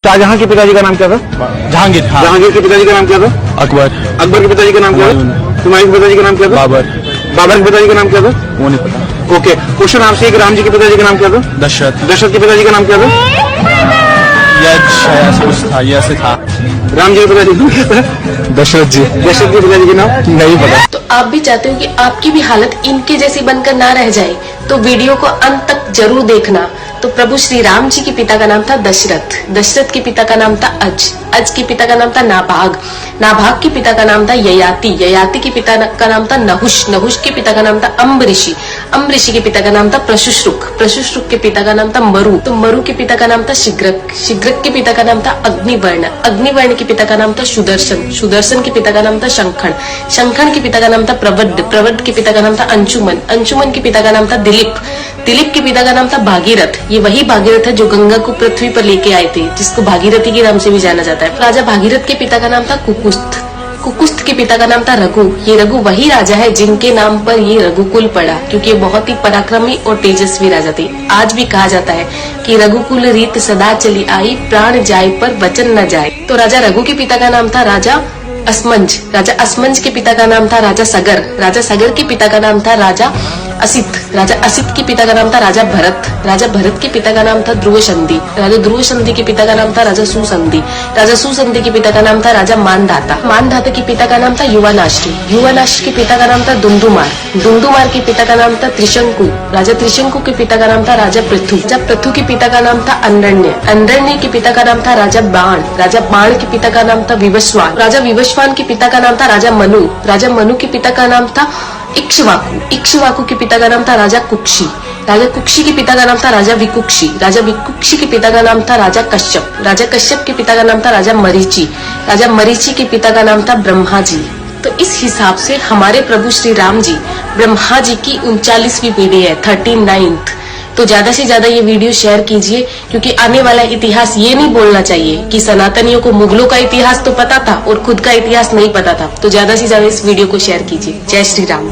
शाहजहां के पिताजी का नाम क्या था? जहांगीर। हाँ। जहांगीर के पिताजी का नाम क्या था? अकबर। अकबर के पिताजी का नाम क्या था? हुमायूं के पिताजी का नाम क्या था? बाबर। बाबर के पिताजी का नाम क्या था? वो नहीं पता। ओके, क्वेश्चन आपसे एक, राम जी के पिताजी का नाम क्या था? दशरथ। दशरथ के पिताजी का नाम क्या था? ऐसा कुछ था, ये ऐसे था। राम जी के पिताजी का नाम क्या था? दशरथ जी। दशरथ के पिताजी का नाम नहीं पता। तो आप भी चाहते हो कि आपकी भी हालत इनके जैसी बनकर ना रह जाए, तो वीडियो को अंत तक जरूर देखना। तो प्रभु श्री राम जी के पिता का नाम था दशरथ, दशरथ के पिता का नाम था अज के पिता का नाम था नाभाग, नाभाग के पिता का नाम था ययाति, ययाति के पिता का नाम था नहुष, नहुष के पिता का नाम था अम्बऋषि, अम्बऋषि के पिता का नाम था प्रशुश्रुक, प्रशुश्रुक के पिता का नाम था मरु, तो मरु के पिता का नाम था शिग्रक, शिग्रक के पिता का नाम था अग्निवर्ण, अग्निवर्ण के पिता का नाम था सुदर्शन, सुदर्शन के पिता का नाम था शंखन, शंखन के पिता का नाम था प्रवड्ड, प्रवड्ड के पिता का नाम था अंशुमन, अंशुमन के पिता का नाम था दिलीप, दिलीप के पिता का नाम था भागीरथ, ये वही भागीरथ है जो गंगा को पृथ्वी पर लेके आए थे, जिसको भागीरथी के नाम से भी जाना जाता है। राजा भागीरथ के पिता का नाम था कुकुस्थ, कुकुस्थ के पिता का नाम था रघु, ये रघु वही राजा है जिनके नाम पर ये रघुकुल पड़ा, क्योंकि ये बहुत ही पराक्रमी और तेजस्वी राजा थे। आज भी कहा जाता है कि रघुकुल रीत सदा चली आई, प्राण जाए पर वचन न जाए। तो राजा रघु के पिता का नाम था राजा असमंज, राजा असमंज के पिता का नाम था राजा सगर, राजा सगर के पिता का नाम था राजा असित, राजा असित के पिता का नाम था राजा भरत, राजा भरत के पिता का नाम था ध्रुव संधि, राजा ध्रुव संधि के पिता का नाम था राजा सुसंधि, राजा सुसंधि के पिता का नाम था राजा मानधाता, मानधाता के पिता का नाम था युवानाश्री, युवानाश्री के पिता का नाम था दुंदुमार, दुंदुमार के पिता का नाम था त्रिशंकु, राजा त्रिशंकु के पिता का नाम था राजा पृथु, राजा पृथु के पिता का नाम था अंडरण्य, अंडरण्य के पिता का नाम था राजा बाण, राजा बाण के पिता का नाम था विवस्वान, राजा विवस्वान के पिता का नाम था राजा मनु, राजा मनु के पिता का नाम था इक्ष्वाकु, इक्ष्वाकु के पिता का नाम था राजा कुक्षी, राजा कुक्षी के पिता का नाम था राजा विकुक्षी, राजा विकुक्षी के पिता का नाम था राजा कश्यप, राजा कश्यप के पिता का नाम था राजा मरीचि, राजा मरीचि के पिता का नाम था ब्रह्मा जी। तो इस हिसाब से हमारे प्रभु श्री राम जी ब्रह्मा जी की 39वीं पीढ़ी है, 39th। तो ज्यादा से ज्यादा ये वीडियो शेयर कीजिए, क्योंकि आने वाला इतिहास ये नहीं बोलना चाहिए कि सनातनियों को मुगलों का इतिहास तो पता था और खुद का इतिहास नहीं पता था। तो ज्यादा से ज्यादा इस वीडियो को शेयर कीजिए। जय श्री राम।